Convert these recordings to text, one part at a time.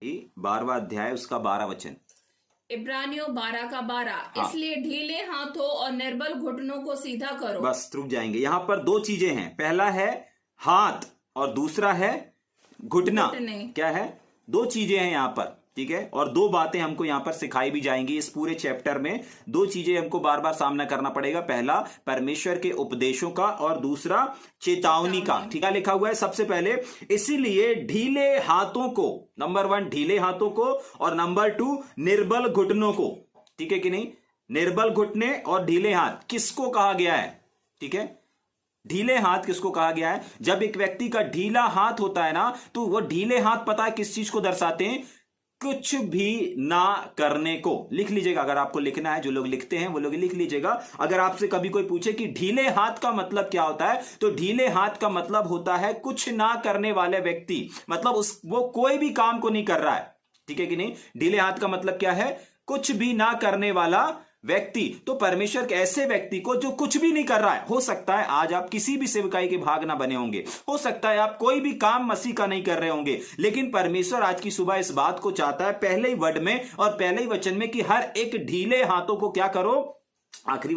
12वां अध्याय उसका 12 वचन। इब्रानियों 12 का 12। हाँ। इसलिए ढीले हाथों और निर्बल घुटनों को सीधा करो। बस रुक जाएंगे, यहां पर दो चीजें हैं, पहला है हाथ और दूसरा है घुटना। घुटने। क्या है? दो चीजें हैं यहां पर, ठीक है। और दो बातें हमको यहां पर सिखाई भी जाएंगी इस पूरे चैप्टर में। दो चीजें हमको बार बार सामना करना पड़ेगा, पहला परमेश्वर के उपदेशों का और दूसरा चेतावनी का। ठीक है, लिखा हुआ है सबसे पहले, इसीलिए ढीले हाथों को, नंबर 1 ढीले हाथों को, और नंबर 2 निर्बल घुटनों को। ठीक है कि नहीं? निर्बल घुटने और ढीले हाथ किसको कहा गया है? ठीक है, ढीले हाथ किसको कहा गया है? जब एक व्यक्ति का ढीला हाथ होता है ना, तो वो ढीले हाथ पता है किस चीज को दर्शाते हैं? कुछ भी ना करने को। लिख लीजिएगा, अगर आपको लिखना है, जो लोग लिखते हैं वो लोग लिख लीजिएगा। अगर आपसे कभी कोई पूछे कि ढीले हाथ का मतलब क्या होता है, तो ढीले हाथ का मतलब होता है कुछ ना करने वाले व्यक्ति, मतलब वो कोई भी काम को नहीं कर रहा है। ठीक है कि नहीं? ढीले हाथ का मतलब क्या है? कुछ भी ना करने वाला व्यक्ति। तो परमेश्वर के ऐसे व्यक्ति को जो कुछ भी नहीं कर रहा है, हो सकता है आज आप किसी भी सेवकाई के भाग ना बने होंगे, हो सकता है आप कोई भी काम मसीह का नहीं कर रहे होंगे, लेकिन परमेश्वर आज की सुबह इस बात को चाहता है पहले ही वर्ड में और पहले ही वचन में कि हर एक ढीले हाथों को क्या करो? आखिरी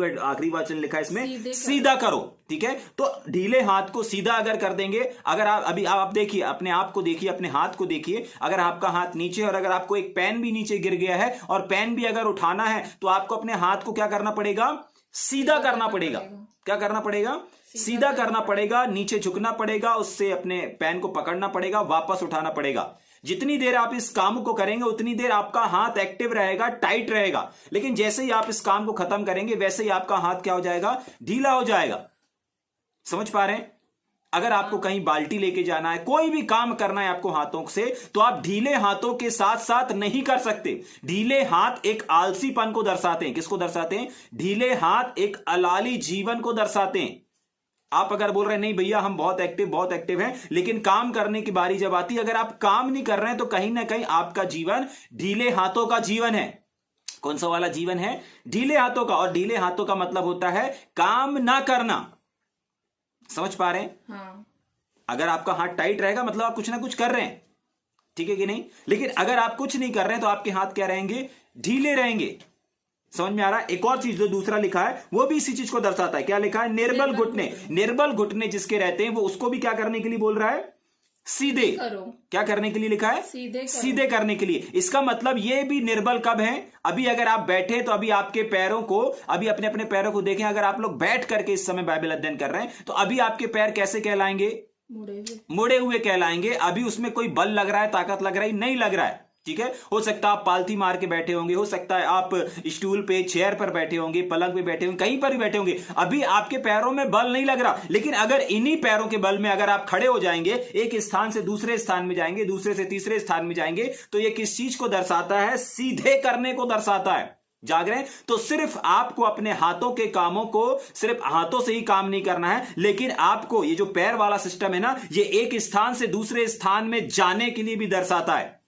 वचन लिखा है इसमें, सीधा करो। ठीक है, तो ढीले हाथ को सीधा अगर कर देंगे, अगर आप देखिए, अपने आप को देखिए, अपने हाथ को देखिए, अगर आपका हाथ नीचे है और अगर आपको एक पेन भी नीचे गिर गया है और पेन भी अगर उठाना है, तो आपको अपने हाथ को क्या करना पड़ेगा? सीधा करना पड़ेगा। क्या करना पड़ेगा? सीधा करना पड़ेगा, नीचे झुकना पड़ेगा, उससे अपने पेन को पकड़ना पड़ेगा, वापस उठाना पड़ेगा। जितनी देर आप इस काम को करेंगे उतनी देर आपका हाथ एक्टिव रहेगा, टाइट रहेगा, लेकिन जैसे ही आप इस काम को खत्म करेंगे वैसे ही आपका हाथ क्या हो जाएगा? ढीला हो जाएगा। समझ पा रहे हैं? अगर आपको कहीं बाल्टी लेके जाना है, कोई भी काम करना है आपको हाथों से, तो आप ढीले हाथों के साथ साथ नहीं कर सकते। ढीले हाथ एक आलसीपन को दर्शाते हैं। किसको दर्शाते हैं? ढीले हाथ एक अलाली जीवन को दर्शाते हैं। आप अगर बोल रहे हैं नहीं भैया हम बहुत एक्टिव हैं, लेकिन काम करने की बारी जब आती है, अगर आप काम नहीं कर रहे हैं, तो कहीं ना कहीं आपका जीवन ढीले हाथों का जीवन है। कौन सा वाला जीवन है? ढीले हाथों का। और ढीले हाथों का मतलब होता है काम ना करना। समझ पा रहे हैं? हाँ। अगर आपका हाथ टाइट रहेगा मतलब आप कुछ ना कुछ कर रहे हैं। ठीक है कि नहीं? लेकिन अगर आप कुछ नहीं कर रहे हैं तो आपके हाथ क्या रहेंगे? ढीले रहेंगे। समझ में आ रहा है? एक और चीज जो दूसरा लिखा है वो भी इसी चीज को दर्शाता है। क्या लिखा है? निर्बल घुटने। निर्बल घुटने जिसके रहते हैं वो उसको भी क्या करने के लिए बोल रहा है? सीधे करो। क्या करने के लिए लिखा है? सीधे करने के लिए। इसका मतलब ये भी निर्बल कब है? अभी अगर आप बैठे तो अभी आपके पैरों को, अभी अपने अपने पैरों को देखें। अगर आप लोग बैठ करके इस समय बाइबल अध्ययन कर रहे हैं तो अभी आपके पैर कैसे कहलाएंगे? मुड़े हुए कहलाएंगे। अभी उसमें कोई बल लग रहा है, ताकत लग रही नहीं लग रहा है। ठीक है, हो सकता है आप पालथी मार के बैठे होंगे, हो सकता है आप स्टूल पे, चेयर पर बैठे होंगे, पलंग पे बैठे होंगे, कहीं पर भी बैठे होंगे, अभी आपके पैरों में बल नहीं लग रहा। लेकिन अगर इन्हीं पैरों के बल में अगर आप खड़े हो जाएंगे, एक स्थान से दूसरे स्थान में जाएंगे, दूसरे से तीसरे स्थान में जाएंगे, तो ये किस चीज को दर्शाता है? सीधे करने को दर्शाता है। जाग रहे हैं? तो सिर्फ आपको अपने हाथों के कामों को सिर्फ हाथों से ही काम नहीं करना है, लेकिन आपको ये जो पैर वाला सिस्टम है ना, ये एक स्थान से दूसरे स्थान में जाने के लिए भी दर्शाता है।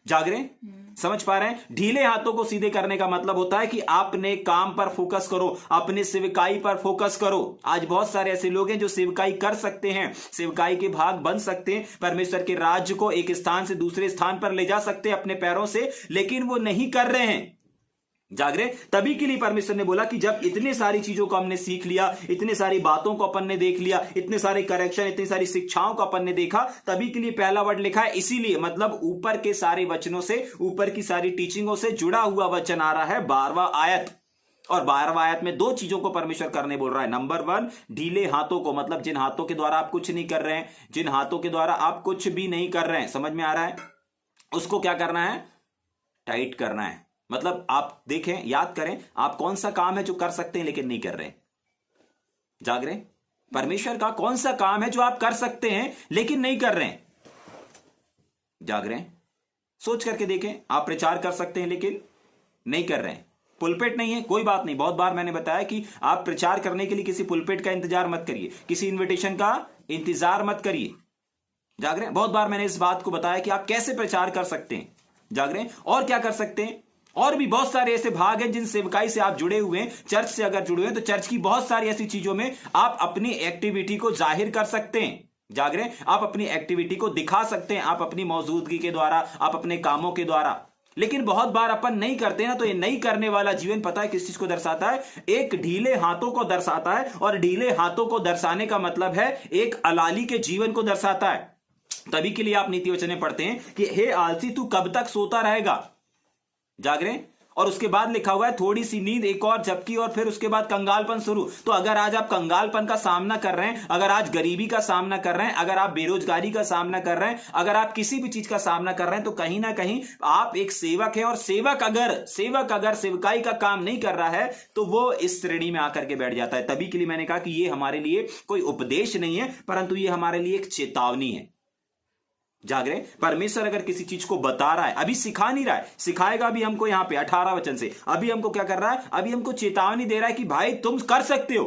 जाग रहे हैं? समझ पा रहे हैं? ढीले हाथों को सीधे करने का मतलब होता है कि आपने काम पर फोकस करो, अपने सेवकाई पर फोकस करो। आज बहुत सारे ऐसे लोग हैं जो सेवकाई कर सकते हैं, सेवकाई के भाग बन सकते हैं, परमेश्वर के राज्य को एक स्थान से दूसरे स्थान पर ले जा सकते हैं अपने पैरों से, लेकिन वो नहीं कर रहे हैं। जाग रहे? तभी के लिए परमेश्वर ने बोला कि जब इतनी सारी चीजों को हमने सीख लिया, इतनी सारी बातों को अपन ने देख लिया, इतने सारे करेक्शन, इतनी सारी शिक्षाओं को अपन ने देखा, तभी के लिए पहला वर्ड लिखा है। इसीलिए मतलब ऊपर के सारे वचनों से, ऊपर की सारी टीचिंगों से जुड़ा हुआ वचन आ रहा है 12वां आयत। और 12वां आयत में दो चीजों को परमेश्वर करने बोल रहा है। नंबर 1 ढीले हाथों को, मतलब जिन हाथों के द्वारा आप कुछ नहीं कर रहे हैं, जिन हाथों के द्वारा आप कुछ भी नहीं कर रहे हैं, समझ में आ रहा है? उसको क्या करना है? टाइट करना है। मतलब आप देखें, याद करें, आप कौन सा काम है जो कर सकते हैं लेकिन नहीं कर रहे? जाग रहे? परमेश्वर का कौन सा काम है जो आप कर सकते हैं लेकिन नहीं कर रहे? जाग रहे? सोच करके देखें। आप प्रचार कर सकते हैं लेकिन नहीं कर रहे हैं। पुलपेट नहीं है, कोई बात नहीं। बहुत बार मैंने बताया कि आप प्रचार करने के लिए किसी पुलपेट का इंतजार मत करिए, किसी इन्विटेशन का इंतजार मत करिए। जाग रहे? बहुत बार मैंने इस बात को बताया कि आप कैसे प्रचार कर सकते हैं। जाग रहे? और क्या कर सकते हैं? और भी बहुत सारे ऐसे भाग हैं जिन सेवकाई से आप जुड़े हुए हैं, चर्च से अगर जुड़े हुए हैं तो चर्च की बहुत सारी ऐसी चीजों में आप अपनी एक्टिविटी को जाहिर कर सकते हैं। जाग रहे हैं? आप अपनी एक्टिविटी को दिखा सकते हैं, आप अपनी मौजूदगी के द्वारा, आप अपने कामों के द्वारा। लेकिन बहुत बार अपन नहीं करते ना, तो ये नहीं करने वाला जीवन पता है किस चीज को दर्शाता है? एक ढीले हाथों को दर्शाता है। और ढीले हाथों को दर्शाने का मतलब है एक अलाली के जीवन को दर्शाता है। तभी के लिए आप नीति वचन में पढ़ते हैं कि हे आलसी तू कब तक सोता रहेगा। जाग रहे हैं? और उसके बाद लिखा हुआ है थोड़ी सी नींद, एक और झपकी, और फिर उसके बाद कंगालपन शुरू। तो अगर आज आप कंगालपन का सामना कर रहे हैं, अगर आज गरीबी का सामना कर रहे हैं, अगर आप बेरोजगारी का सामना कर रहे हैं, अगर आप किसी भी चीज का सामना कर रहे हैं, तो कहीं ना कहीं आप एक सेवक हैं। और सेवक अगर सेवकाई का काम नहीं कर रहा है तो वो इस श्रेणी में आकर के बैठ जाता है। तभी के लिए मैंने कहा कि ये हमारे लिए कोई उपदेश नहीं है, परंतु ये हमारे लिए एक चेतावनी है। जाग रहे? परमेश्वर अगर किसी चीज को बता रहा है, अभी सिखा नहीं रहा है, सिखाएगा भी हमको यहां पे 18 वचन से। अभी हमको क्या कर रहा है? अभी हमको चेतावनी दे रहा है कि भाई तुम कर सकते हो।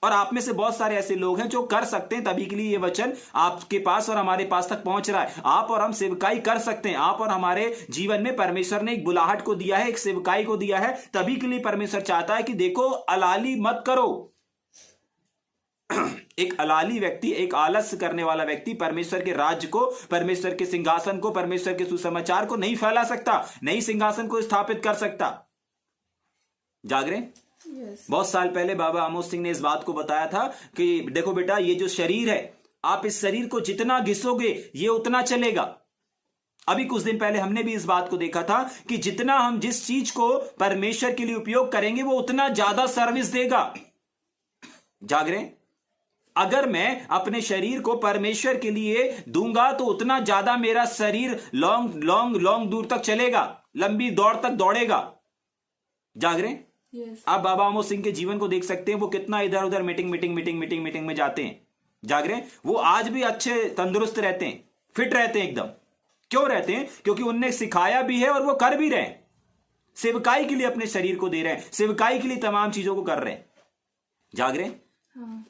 और आप में से बहुत सारे ऐसे लोग हैं जो कर सकते हैं। तभी के लिए ये वचन आपके पास और हमारे पास तक पहुंच रहा है। आप और हम सेवकाई कर सकते हैं। आप और हमारे जीवन में परमेश्वर ने एक बुलाहट को दिया है, एक सेवकाई को दिया है। तभी के लिए परमेश्वर चाहता है कि देखो, अलाली मत करो। एक अलाली व्यक्ति, एक आलस्य करने वाला व्यक्ति परमेश्वर के राज्य को, परमेश्वर के सिंहासन को, परमेश्वर के सुसमाचार को नहीं फैला सकता, नहीं सिंहासन को स्थापित कर सकता। जाग रहे? बहुत साल पहले बाबा आमोस सिंह ने इस बात को बताया था कि देखो बेटा, ये जो शरीर है, आप इस शरीर को जितना घिसोगे ये उतना चलेगा। अभी कुछ दिन पहले हमने भी इस बात को देखा था कि जितना हम जिस चीज को परमेश्वर के लिए उपयोग करेंगे वो उतना ज्यादा सर्विस देगा। जाग रहे? अगर मैं अपने शरीर को परमेश्वर के लिए दूंगा तो उतना ज्यादा मेरा शरीर लॉन्ग दूर तक चलेगा, लंबी दौड़ तक दौड़ेगा। जाग रहे? आप बाबा आमोस सिंह के जीवन को देख सकते हैं, वो कितना इधर उधर मीटिंग में जाते हैं। जाग रहे? वो आज भी अच्छे तंदुरुस्त रहते हैं, फिट रहते हैं एकदम। क्यों रहते हैं? क्योंकि उनने सिखाया भी है और वो कर भी रहे हैं। सेवकाई के लिए अपने शरीर को दे रहे हैं, सेवकाई के लिए तमाम चीजों को कर रहे हैं। जाग रहे?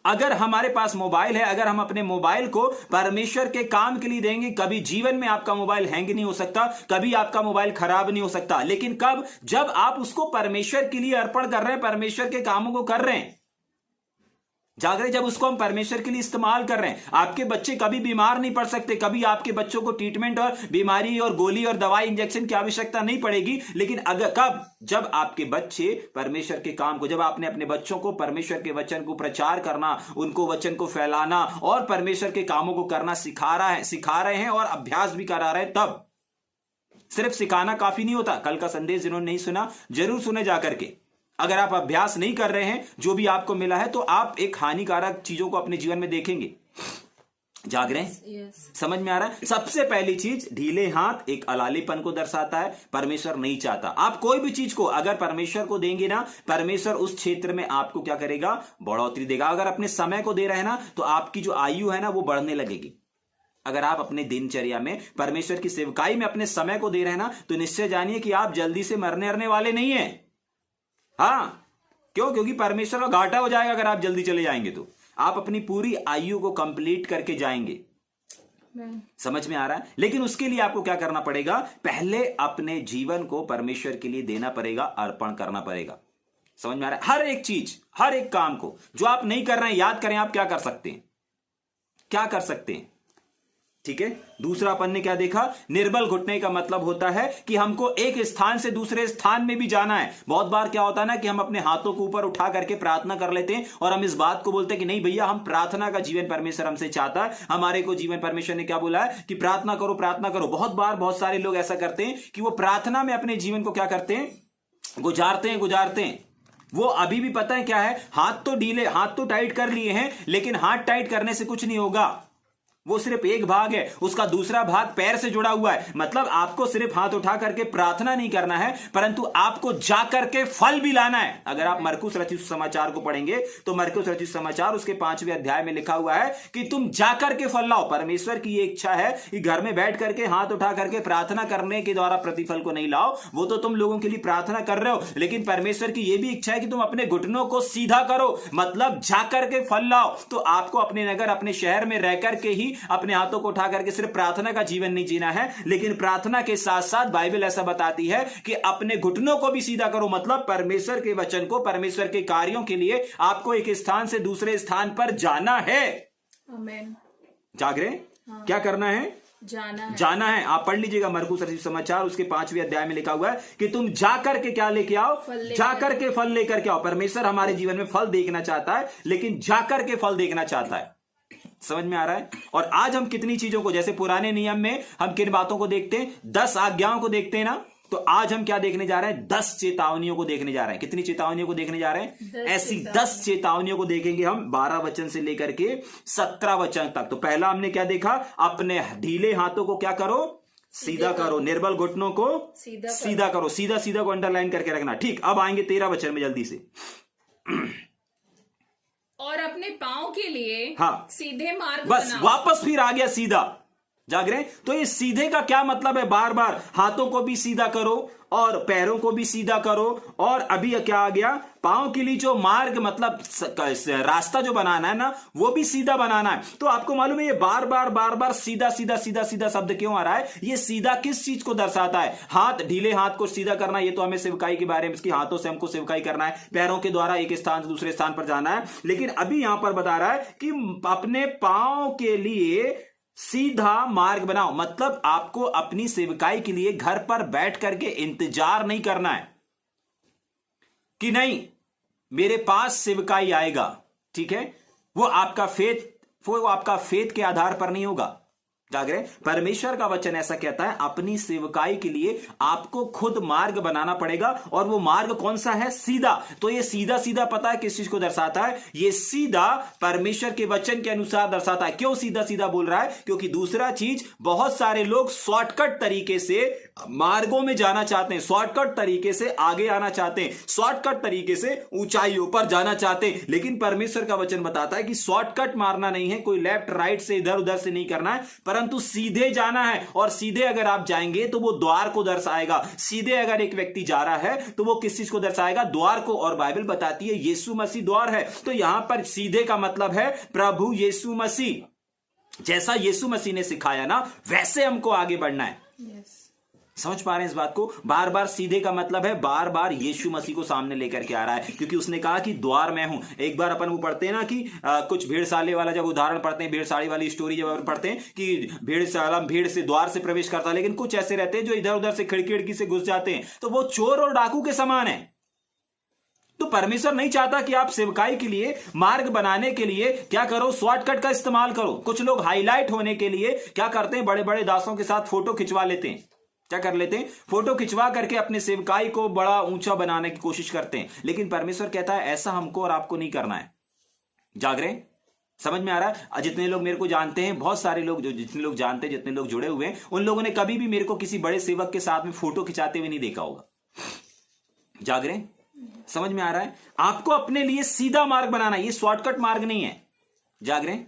अगर हमारे पास मोबाइल है, अगर हम अपने मोबाइल को परमेश्वर के काम के लिए देंगे, कभी जीवन में आपका मोबाइल हैंग नहीं हो सकता, कभी आपका मोबाइल खराब नहीं हो सकता। लेकिन कब? जब आप उसको परमेश्वर के लिए अर्पण कर रहे हैं, परमेश्वर के कामों को कर रहे हैं। जाग रहे? जब उसको हम परमेश्वर के लिए इस्तेमाल कर रहे हैं। आपके बच्चे कभी बीमार नहीं पड़ सकते, कभी आपके बच्चों को ट्रीटमेंट और बीमारी और गोली और दवाई इंजेक्शन की आवश्यकता नहीं पड़ेगी। लेकिन अगर कब? जब आपके बच्चे परमेश्वर के काम को, जब आपने अपने बच्चों को परमेश्वर के वचन को प्रचार करना, उनको वचन को फैलाना और परमेश्वर के कामों को करना सिखा रहे हैं और अभ्यास भी करा रहे हैं। तब सिर्फ सिखाना काफी नहीं होता। कल का संदेश जिन्होंने नहीं सुना, जरूर सुने जाकर के। अगर आप अभ्यास नहीं कर रहे हैं जो भी आपको मिला है, तो आप एक हानिकारक चीजों को अपने जीवन में देखेंगे। जाग रहे हैं? समझ में आ रहा है? सबसे पहली चीज, ढीले हाथ एक अलालीपन को दर्शाता है। परमेश्वर नहीं चाहता। आप कोई भी चीज को अगर परमेश्वर को देंगे ना, परमेश्वर उस क्षेत्र में आपको क्या करेगा? बढ़ोतरी देगा। अगर अपने समय को दे रहे हैं ना, तो आपकी जो आयु है ना वो बढ़ने लगेगी। अगर आप अपने दिनचर्या में परमेश्वर की सेवकाई में अपने समय को दे रहे हैं ना, तो निश्चय जानिए कि आप जल्दी से मरने वाले नहीं है। हाँ, क्यों? क्योंकि परमेश्वर का घाटा हो जाएगा अगर आप जल्दी चले जाएंगे। तो आप अपनी पूरी आयु को कंप्लीट करके जाएंगे। समझ में आ रहा है? लेकिन उसके लिए आपको क्या करना पड़ेगा? पहले अपने जीवन को परमेश्वर के लिए देना पड़ेगा, अर्पण करना पड़ेगा। समझ में आ रहा है? हर एक चीज, हर एक काम को जो आप नहीं कर रहे हैं, याद करें आप क्या कर सकते हैं, क्या कर सकते हैं। ठीक है? दूसरा अपन ने क्या देखा? निर्बल घुटने का मतलब होता है कि हमको एक स्थान से दूसरे स्थान में भी जाना है। बहुत बार क्या होता है ना कि हम अपने हाथों को ऊपर उठा करके प्रार्थना कर लेते हैं और हम इस बात को बोलते हैं कि नहीं भैया, हम प्रार्थना का जीवन परमेश्वर हमसे चाहता है। हमारे को जीवन परमेश्वर ने क्या बोला है कि प्रार्थना करो, प्रार्थना करो। बहुत बार बहुत सारे लोग ऐसा करते हैं कि वो प्रार्थना में अपने जीवन को क्या करते हैं? गुजारते हैं। वो अभी भी पता है क्या है? हाथ तो ढीले, हाथ तो टाइट कर लिए हैं, लेकिन हाथ टाइट करने से कुछ नहीं होगा। वो सिर्फ एक भाग है, उसका दूसरा भाग पैर से जुड़ा हुआ है। मतलब आपको सिर्फ हाथ उठा करके प्रार्थना नहीं करना है, परंतु आपको जाकर के फल भी लाना है। अगर आप मरकुस रचित समाचार को पढ़ेंगे तो मरकुस रचित समाचार उसके 5वें अध्याय में लिखा हुआ है कि तुम जाकर के फल लाओ। परमेश्वर की ये इच्छा है कि घर में बैठ करके हाथ उठा करके प्रार्थना करने के द्वारा प्रतिफल को नहीं लाओ, वो तो तुम लोगों के लिए प्रार्थना कर रहे हो, लेकिन परमेश्वर की ये भी इच्छा है कि तुम अपने घुटनों को सीधा करो, मतलब जाकर के फल लाओ। तो आपको अपने नगर, अपने शहर में रह करके ही अपने हाथों को उठा करके सिर्फ प्रार्थना का जीवन नहीं जीना है, लेकिन प्रार्थना के साथ साथ बाइबल ऐसा बताती है कि अपने घुटनों को भी सीधा करो। मतलब परमेश्वर के वचन को, परमेश्वर के कार्यों के लिए आपको एक स्थान से दूसरे स्थान पर जाना है। आमीन। जाग रहे? क्या करना है? जाना है। आप पढ़ लीजिएगा मरकुस रचित समाचार, उसके 5वें अध्याय में लिखा हुआ है कि तुम जाकर के क्या लेके आओ? जाकर के फल लेकर के आओ। परमेश्वर हमारे जीवन में फल देखना चाहता है, लेकिन जाकर के फल देखना चाहता है। समझ में आ रहा है? और आज हम कितनी चीजों को, जैसे पुराने नियम में हम किन बातों को देखते हैं? 10 आज्ञाओं को देखते हैं ना, तो आज हम क्या देखने जा रहे हैं? 10 चेतावनियों को देखने जा रहे हैं। कितनी चेतावनियों को देखने जा रहे हैं? ऐसी 10 चेतावनियों को देखेंगे हम, 12 वचन से लेकर के 17 वचन तक। तो पहला हमने क्या देखा? अपने ढीले हाथों को क्या करो? सीधा करो। निर्बल घुटनों को सीधा करो। सीधा सीधा को अंडरलाइन करके रखना। ठीक, अब आएंगे 13 वचन में जल्दी से। और अपने पांव के लिए सीधे मार्ग बस वापस फिर आ गया सीधा। जाग रहे? तो ये सीधे का क्या मतलब है? बार बार हाथों को भी सीधा करो और पैरों को भी सीधा करो। और अभी क्या आ गया? पांव के लिए जो मार्ग, मतलब रास्ता जो बनाना है ना, वो भी सीधा बनाना है। तो आपको मालूम है ये बार बार सीधा सीधा सीधा सीधा शब्द क्यों आ रहा है? ये सीधा किस चीज को दर्शाता है? हाथ, ढीले हाथ को सीधा करना, ये तो हमें सेवकाई के बारे में, इसकी हाथों से हमको सेवकाई करना है, पैरों के द्वारा एक स्थान से दूसरे स्थान पर जाना है। लेकिन अभी यहां पर बता रहा है कि अपने पांव के लिए सीधा मार्ग बनाओ। मतलब आपको अपनी सेवकाई के लिए घर पर बैठ करके इंतजार नहीं करना है कि नहीं मेरे पास सेवकाई आएगा। ठीक है? वो आपका फेथ के आधार पर नहीं होगा। जाग रहे? परमेश्वर का वचन ऐसा कहता है, अपनी सेवकाई के लिए आपको खुद मार्ग बनाना पड़ेगा। और वो मार्ग कौन सा है? सीधा। तो ये सीधा सीधा पता है किस चीज को दर्शाता है? ये सीधा परमेश्वर के वचन के अनुसार दर्शाता है। क्यों सीधा सीधा बोल रहा है? क्योंकि दूसरा चीज, बहुत सारे लोग शॉर्टकट तरीके से मार्गों में जाना चाहते हैं, शॉर्टकट तरीके से आगे आना चाहते हैं, शॉर्टकट तरीके से ऊंचाइयों पर जाना चाहते हैं। लेकिन परमेश्वर का वचन बताता है कि शॉर्टकट मारना नहीं है, कोई लेफ्ट राइट से इधर उधर से नहीं करना है, परंतु सीधे जाना है। और सीधे अगर आप जाएंगे तो वो द्वार को दर्शाएगा। सीधे अगर एक व्यक्ति जा रहा है तो वो किस चीज को दर्शाएगा? द्वार को। और बाइबल बताती है यीशु मसीह द्वार है। तो यहां पर सीधे का मतलब है प्रभु यीशु मसीह। जैसा यीशु मसीह ने सिखाया ना, वैसे हमको आगे बढ़ना है। समझ पा रहे हैं इस बात को? बार बार सीधे का मतलब है बार बार यीशु मसीह को सामने लेकर के आ रहा है, क्योंकि उसने कहा कि द्वार मैं हूं। एक बार अपन वो पढ़ते हैं ना कि कुछ भेड़साले वाला जब उदाहरण पढ़ते हैं, भेड़साली वाली स्टोरी जब अपन पढ़ते हैं कि भेड़साला भेड़ से द्वार से प्रवेश करता है, लेकिन कुछ ऐसे रहते हैं जो इधर उधर से खिड़की से घुस जाते हैं, तो वो चोर और डाकू के समान है। तो परमेश्वर नहीं चाहता कि आप सेवकाई के लिए, मार्ग बनाने के लिए क्या करो? शॉर्टकट का इस्तेमाल करो। कुछ लोग हाईलाइट होने के लिए क्या करते हैं? बड़े बड़े दासों के साथ फोटो खिंचवा लेते हैं। क्या कर लेते हैं? फोटो खिंचवा करके अपने सेवकाई को बड़ा ऊंचा बनाने की कोशिश करते हैं। लेकिन परमेश्वर कहता है ऐसा हमको और आपको नहीं करना है। जाग रहे? समझ में आ रहा है? जितने लोग मेरे को जानते हैं, बहुत सारे लोग, जो जितने लोग जानते हैं, जितने लोग जुड़े हुए हैं, उन लोगों ने कभी भी मेरे को किसी बड़े सेवक के साथ में फोटो खिंचाते हुए नहीं देखा होगा। जाग रहे? समझ में आ रहा है? आपको अपने लिए सीधा मार्ग बनाना है, ये शॉर्टकट मार्ग नहीं है। जाग रहे?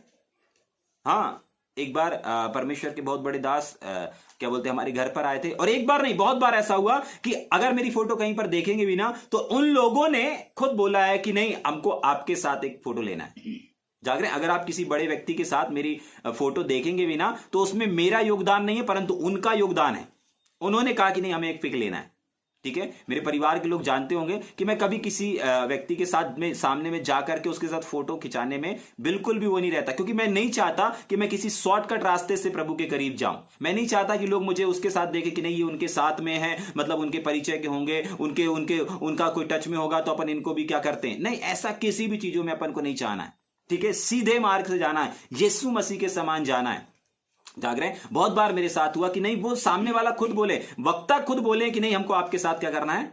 हाँ, एक बार परमेश्वर के बहुत बड़े दास क्या बोलते हैं, हमारे घर पर आए थे। और एक बार नहीं, बहुत बार ऐसा हुआ कि अगर मेरी फोटो कहीं पर देखेंगे भी ना, तो उन लोगों ने खुद बोला है कि नहीं, हमको आपके साथ एक फोटो लेना है। जाग रहे? अगर आप किसी बड़े व्यक्ति के साथ मेरी फोटो देखेंगे भी ना, तो उसमें मेरा योगदान नहीं है, परंतु उनका योगदान है। उन्होंने कहा कि नहीं, हमें एक पिक लेना है। ठीक है? मेरे परिवार के लोग जानते होंगे कि मैं कभी किसी व्यक्ति के साथ में सामने में जाकर के उसके साथ फोटो खिंचाने में बिल्कुल भी वो नहीं रहता, क्योंकि मैं नहीं चाहता कि मैं किसी शॉर्टकट रास्ते से प्रभु के करीब जाऊं। मैं नहीं चाहता कि लोग मुझे उसके साथ देखें कि नहीं, ये उनके साथ में है, मतलब उनके परिचय के होंगे, उनका कोई टच में होगा तो अपन इनको भी क्या करते हैं। नहीं, ऐसा किसी भी चीजों में अपन को नहीं चाहना है। ठीक है? सीधे मार्ग से जाना है, यीशु मसीह के समान जाना है। जाग रहे हैं? बहुत बार मेरे साथ हुआ कि नहीं, वो सामने वाला खुद बोले, वक्ता खुद बोले कि नहीं, हमको आपके साथ क्या करना है?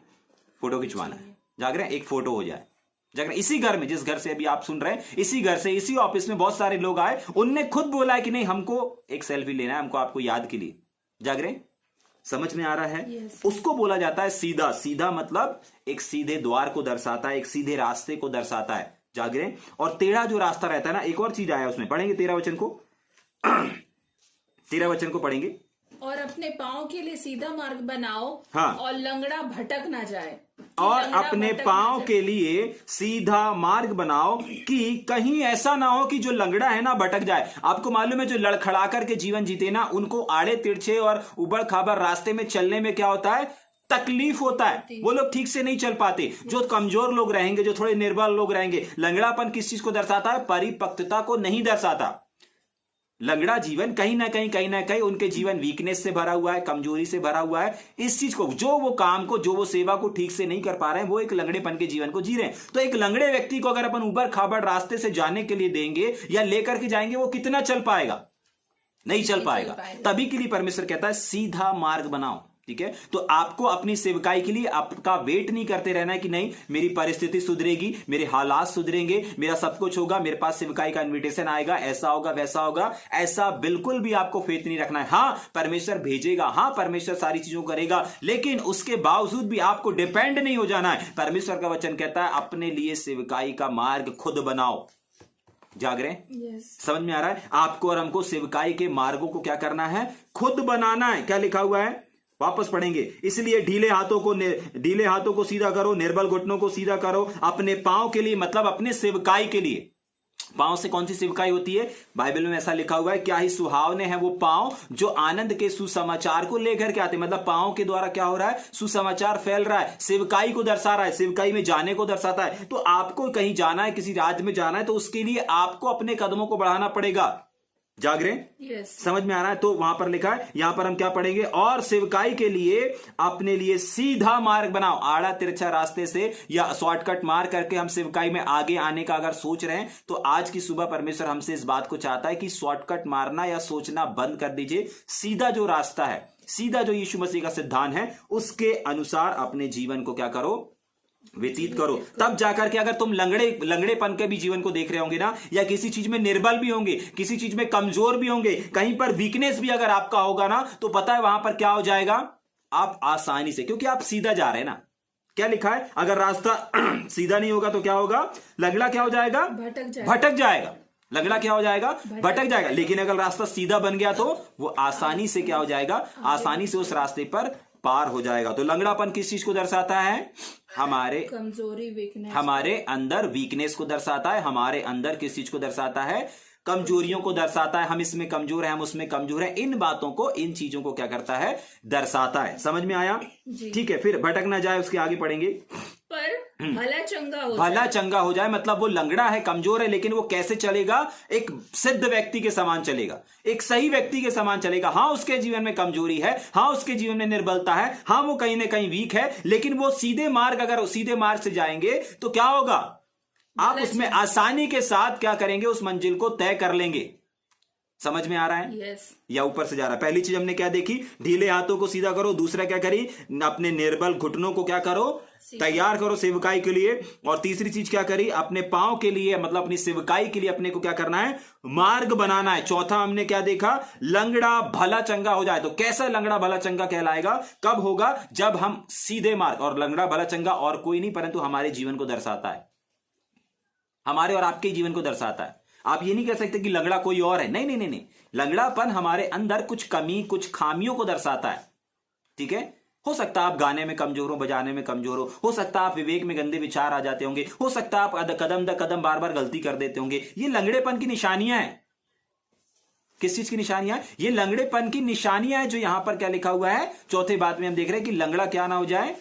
फोटो खिंचवाना है। जाग रहे हैं? एक फोटो हो जाए। जाग रहे हैं? इसी घर में, जिस घर से अभी आप सुन रहे हैं, इसी घर से, इसी ऑफिस में बहुत सारे लोग आए, उनने खुद बोला है कि नहीं, हमको एक सेल्फी लेना है, हमको आपको याद के लिए। जाग रहे हैं? समझ में आ रहा है? yes. उसको बोला जाता है सीधा। सीधा मतलब एक सीधे द्वार को दर्शाता है, एक सीधे रास्ते को दर्शाता है। जाग रहे हैं? और टेढ़ा जो रास्ता रहता है ना, एक और चीज आया उसमें, पढ़ेंगे 13 वचन को। 13 वचन को पढ़ेंगे। और अपने पांव के लिए सीधा मार्ग बनाओ, हाँ, और लंगड़ा भटक ना जाए। और अपने पांव के लिए सीधा मार्ग बनाओ कि कहीं ऐसा ना हो कि जो लंगड़ा है ना भटक जाए। आपको मालूम है, जो लड़खड़ा करके जीवन जीते ना, उनको आड़े तिरछे और उबड़ खाबड़ रास्ते में चलने में क्या होता है? तकलीफ होता है। वो लोग ठीक से नहीं चल पाते। जो कमजोर लोग रहेंगे, जो थोड़े निर्बल लोग रहेंगे, लंगड़ापन किस चीज को दर्शाता है? परिपक्वता को नहीं दर्शाता। लंगड़ा जीवन कहीं ना कहीं उनके जीवन वीकनेस से भरा हुआ है, कमजोरी से भरा हुआ है। इस चीज को, जो वो काम को, जो वो सेवा को ठीक से नहीं कर पा रहे हैं, वो एक लंगड़ेपन के जीवन को जी रहे हैं। तो एक लंगड़े व्यक्ति को अगर अपन ऊबर खाबड़ रास्ते से जाने के लिए देंगे या लेकर के जाएंगे, वो कितना चल पाएगा? नहीं चल पाएगा। तभी के लिए परमेश्वर कहता है सीधा मार्ग बनाओ। ठीक है, तो आपको अपनी सेवकाई के लिए आपका वेट नहीं करते रहना है कि नहीं मेरी परिस्थिति सुधरेगी, मेरे हालात सुधरेंगे, मेरा सब कुछ होगा, मेरे पास सेवकाई का इनविटेशन आएगा, ऐसा होगा वैसा होगा। ऐसा बिल्कुल भी आपको फेथ नहीं रखना है। हाँ, परमेश्वर भेजेगा, हाँ परमेश्वर सारी चीजों करेगा, लेकिन उसके बावजूद भी आपको डिपेंड नहीं हो जाना है। परमेश्वर का वचन कहता है अपने लिए सेवकाई का मार्ग खुद बनाओ। जाग रहे हैं? समझ में आ रहा है? आपको और हमको सेवकाई के मार्गों को क्या करना है? खुद बनाना है। क्या लिखा हुआ है? वापस पढ़ेंगे। इसलिए ढीले हाथों को सीधा करो, निर्बल घुटनों को सीधा करो, अपने पांव के लिए, मतलब अपने सेवकाई के लिए। पांव से कौन सी सेवकाई होती है? बाइबल में ऐसा लिखा हुआ है, क्या ही सुहावने हैं वो पांव जो आनंद के सुसमाचार को लेकर के आते। मतलब पांव के द्वारा क्या हो रहा है? सुसमाचार फैल रहा है, सेवकाई को दर्शा रहा है, सेवकाई में जाने को दर्शाता है। तो आपको कहीं जाना है, किसी राज्य में जाना है, तो उसके लिए आपको अपने कदमों को बढ़ाना पड़ेगा। जाग रहे हैं? समझ में आ रहा है? तो वहां पर लिखा है, यहां पर हम क्या पढ़ेंगे? और सेवकाई के लिए अपने लिए सीधा मार्ग बनाओ। आड़ा तिरछा रास्ते से या शॉर्टकट मार करके हम सेवकाई में आगे आने का अगर सोच रहे हैं, तो आज की सुबह परमेश्वर हमसे इस बात को चाहता है कि शॉर्टकट मारना या सोचना बंद कर दीजिए। सीधा जो रास्ता है, सीधा जो यीशु मसीह का सिद्धांत है, उसके अनुसार अपने जीवन को क्या करो? व्यतीत करो। तब जाकर के अगर तुम लंगड़ेपन के भी जीवन को देख रहे होंगे ना, या किसी चीज में निर्बल भी होंगे, किसी चीज में कमजोर भी होंगे, कहीं पर वीकनेस भी अगर आपका होगा ना, तो पता है वहां पर क्या हो जाएगा? आप आसानी से, क्योंकि आप सीधा जा रहे हैं ना। क्या लिखा है? अगर रास्ता सीधा नहीं होगा तो क्या होगा? लंगड़ा क्या हो जाएगा? भटक जाएगा। लंगड़ा क्या हो जाएगा? भटक जाएगा। लेकिन अगर रास्ता सीधा बन गया तो वो आसानी से क्या हो जाएगा? आसानी से उस रास्ते पर पार हो जाएगा। तो लंगड़ापन किस चीज को दर्शाता है? हमारे कमजोरी, वीकनेस, हमारे अंदर वीकनेस को दर्शाता है। हमारे अंदर किस चीज को दर्शाता है? कमजोरियों को दर्शाता है। हम इसमें कमजोर हैं, हम उसमें कमजोर हैं। इन बातों को, इन चीजों को क्या करता है? दर्शाता है। समझ में आया? ठीक है, फिर भटक ना जाए, उसके आगे पढ़ेंगे। पर भला चंगा हो जाए, मतलब वो लंगड़ा है, कमजोर है, लेकिन वो कैसे चलेगा? एक सिद्ध व्यक्ति के समान चलेगा, एक सही व्यक्ति के समान चलेगा। हाँ, उसके जीवन में कमजोरी है, हाँ उसके जीवन में निर्बलता है, हाँ वो कहीं ना कहीं वीक है, लेकिन वो सीधे मार्ग से जाएंगे तो क्या होगा? आप उसमें आसानी के साथ क्या करेंगे? उस मंजिल को तय कर लेंगे। समझ में आ रहा है? या ऊपर से जा रहा है? पहली चीज हमने क्या देखी? ढीले हाथों को सीधा करो। दूसरा क्या करी? अपने निर्बल घुटनों को क्या करो? तैयार करो सेवकाई के लिए। और तीसरी चीज क्या करी? अपने पांव के लिए, मतलब अपनी सेवकाई के लिए अपने को क्या करना है? मार्ग बनाना है। चौथा हमने क्या देखा? लंगड़ा भला चंगा हो जाए। तो कैसा लंगड़ा भला चंगा कहलाएगा? कब होगा? जब हम सीधे मार्ग। और लंगड़ा भला चंगा और कोई नहीं परंतु हमारे जीवन को दर्शाता है, हमारे और आपके जीवन को दर्शाता है। आप ये नहीं कह सकते कि लंगड़ा कोई और है। नहीं। लंगड़ापन हमारे अंदर कुछ कमी, कुछ खामियों को दर्शाता है। ठीक है? हो सकता है आप गाने में कमजोर हो, बजाने में कमजोर हो सकता है आप विवेक में गंदे विचार आ जाते होंगे, हो सकता है आप कदम द कदम बार बार गलती कर देते होंगे। ये लंगड़ेपन की निशानियां हैं। किस चीज की निशानियां? ये लंगड़ेपन की निशानियां हैं, जो यहां पर क्या लिखा हुआ है? चौथे बात में हम देख रहे हैं कि लंगड़ा क्या ना हो जाए?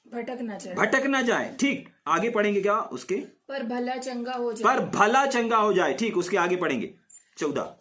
भटक ना जाए। ठीक, आगे पढ़ेंगे क्या उसके? पर भला चंगा हो जाए। ठीक, उसके आगे पढ़ेंगे 14।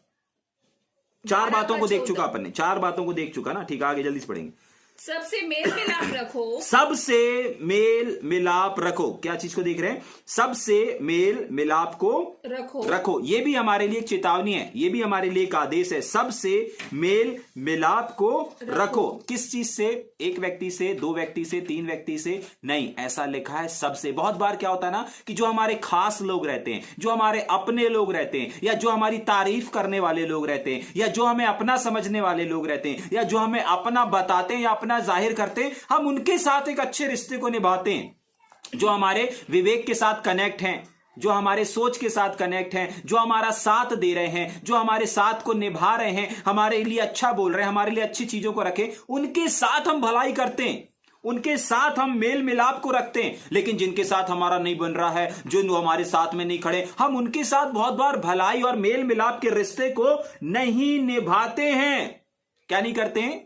चार बातों को देख चुका अपन ने, 4 बातों को देख चुका ना। ठीक, आगे जल्दी से पढ़ेंगे। सबसे मेल मिलाप रखो। सबसे मेल मिलाप रखो। क्या चीज को देख रहे हैं? सबसे मेल मिलाप को रखो। ये भी हमारे लिए एक चेतावनी है, ये भी हमारे लिए एक आदेश है। सबसे मेल मिलाप को रखो। किस चीज से? एक व्यक्ति से, 2 व्यक्ति से, 3 व्यक्ति से नहीं, ऐसा लिखा है सबसे। बहुत बार क्या होता है ना कि जो हमारे खास लोग रहते हैं, जो हमारे अपने लोग रहते हैं, या जो हमारी तारीफ करने वाले लोग रहते हैं, या जो हमें अपना समझने वाले लोग रहते हैं, या जो हमें अपना बताते हैं या अपना जाहिर करते हैं, हम उनके साथ एक अच्छे रिश्ते को निभाते हैं। जो हमारे विवेक के साथ कनेक्ट हैं, जो हमारे सोच के साथ कनेक्ट हैं, जो हमारा साथ दे रहे हैं, जो हमारे साथ को निभा रहे हैं, हमारे लिए अच्छा बोल रहे हैं, हमारे लिए अच्छी चीजों को रखें, उनके साथ हम भलाई करते हैं, उनके साथ हम मेल मिलाप को रखते हैं। लेकिन जिनके साथ हमारा नहीं बन रहा है, जो हमारे साथ में नहीं खड़े, हम उनके साथ बहुत बार भलाई और मेल मिलाप के रिश्ते को नहीं निभाते हैं। क्या नहीं करते हैं?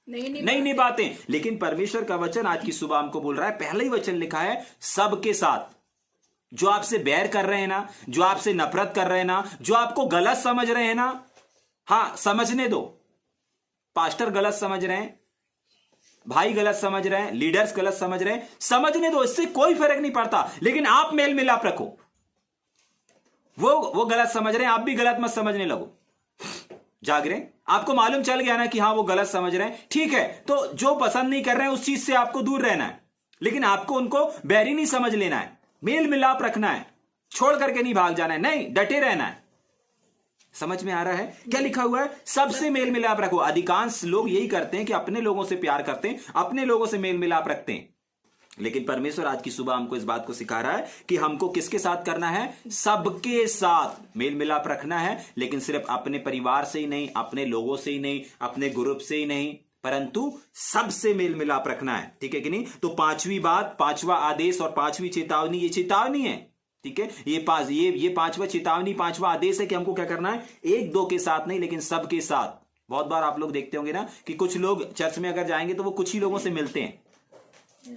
नहीं निभाते। लेकिन परमेश्वर का वचन आज की सुबह हमको बोल रहा है, पहले ही वचन लिखा है सबके साथ। जो आपसे बैर कर रहे हैं ना, जो आपसे नफरत कर रहे हैं ना, जो आपको गलत समझ रहे हैं ना, हां समझने दो। पास्टर गलत समझ रहे हैं, भाई गलत समझ रहे हैं, लीडर्स गलत समझ रहे हैं, समझने दो, इससे कोई फर्क नहीं पड़ता। लेकिन आप मेल मिलाप रखो। वो गलत समझ रहे हैं, आप भी गलत मत समझने लगो। जाग रहे हैं? आपको मालूम चल गया ना कि हाँ वो गलत समझ रहे हैं, ठीक है, तो जो पसंद नहीं कर रहे हैं उस चीज से आपको दूर रहना है। लेकिन आपको उनको बैरी नहीं समझ लेना है, मेल मिलाप रखना है, छोड़ करके नहीं भाग जाना है, नहीं डटे रहना है। समझ में आ रहा है क्या लिखा हुआ है? सबसे मेल मिलाप रखो। अधिकांश लोग यही करते हैं कि अपने लोगों से प्यार करते हैं, अपने लोगों से मेल मिलाप रखते हैं। लेकिन परमेश्वर आज की सुबह हमको इस बात को सिखा रहा है कि हमको किसके साथ करना है? सबके साथ मेल मिलाप रखना है। लेकिन सिर्फ अपने परिवार से ही नहीं, अपने लोगों से ही नहीं, अपने ग्रुप से ही नहीं, परंतु सबसे मेल मिलाप रखना है। ठीक है कि नहीं? तो पांचवी बात, पांचवा आदेश और पांचवी चेतावनी, ये चेतावनी है। ठीक है, ये पांचवा चेतावनी, पांचवा आदेश है कि हमको क्या करना है? एक दो के साथ नहीं, लेकिन सबके साथ। बहुत बार आप लोग देखते होंगे ना कि कुछ लोग चर्च में अगर जाएंगे तो वो कुछ ही लोगों से मिलते हैं।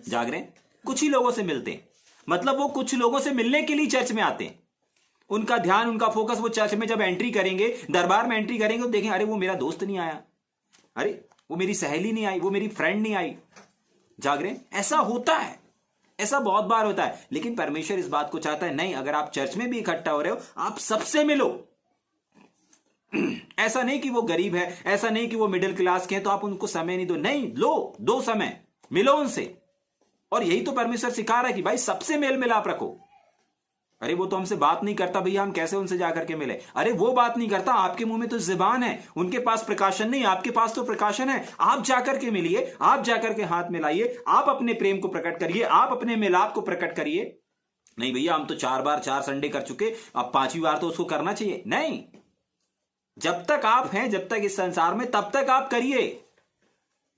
जाग रहे हैं? कुछ ही लोगों से मिलते हैं, मतलब वो कुछ लोगों से मिलने के लिए चर्च में आते हैं। उनका ध्यान, उनका फोकस, वो चर्च में जब एंट्री करेंगे, दरबार में एंट्री करेंगे, तो देखें अरे वो मेरा दोस्त नहीं आया, अरे वो मेरी सहेली नहीं आई, वो मेरी फ्रेंड नहीं आई। जाग रहे हैं? ऐसा होता है, ऐसा बहुत बार होता है। लेकिन परमेश्वर इस बात को चाहता है, नहीं, अगर आप चर्च में भी इकट्ठा हो रहे हो, आप सबसे मिलो। ऐसा नहीं कि वो गरीब है, ऐसा नहीं कि वो मिडिल क्लास के हैं तो आप उनको समय नहीं दो, नहीं, लो, दो समय, मिलो उनसे। और यही तो परमेश्वर सिखा रहा है कि भाई सबसे मेल मिलाप रखो। अरे वो तो हमसे बात नहीं करता भैया, हम कैसे उनसे जाकर के मिले? अरे वो बात नहीं करता, आपके मुंह में तो जुबान है, उनके पास प्रकाशन नहीं, आपके पास तो प्रकाशन है। आप जाकर के मिलिए, आप जाकर के हाथ मिलाइए, आप अपने प्रेम को प्रकट करिए, आप अपने मिलाप को प्रकट करिए। नहीं भैया हम तो 4 बार 4 संडे कर चुके, अब 5वीं बार तो उसको करना चाहिए। नहीं, जब तक आप हैं, जब तक इस संसार में, तब तक आप करिए।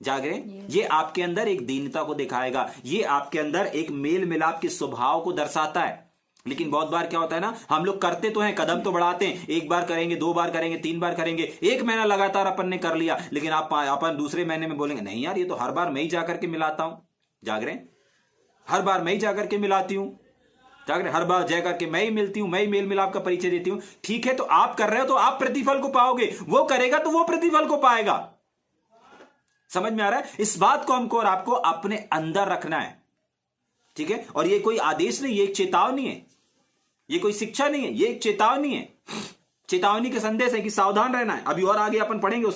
जाग रहे? ये आपके अंदर एक दीनता को दिखाएगा, ये आपके अंदर एक मेल मिलाप के स्वभाव को दर्शाता है। लेकिन बहुत बार क्या होता है ना, हम लोग करते तो हैं, कदम तो बढ़ाते हैं, 1 बार करेंगे, 2 बार करेंगे, 3 बार करेंगे, 1 महीना लगातार अपन ने कर लिया, लेकिन अपन दूसरे महीने में बोलेंगे नहीं यार ये तो हर बार मैं ही जाकर के मिलाता हूं। जाग रहे? हर बार मैं ही जाकर के मिलाती हूं। जाग रहे? हर बार जाकर के मैं ही मिलती हूं, मैं ही मेल मिलाप का परिचय देती हूं। ठीक है, तो आप कर रहे हो तो आप प्रतिफल को पाओगे, वो करेगा तो वो प्रतिफल को पाएगा। समझ में आ रहा है? इस बात को हमको और आपको अपने अंदर रखना है। ठीक है, और ये कोई आदेश नहीं, ये एक चेतावनी है, ये कोई शिक्षा नहीं है, ये एक चेतावनी है। चेतावनी का संदेश है कि सावधान रहना है। अभी और आगे अपन पढ़ेंगे उस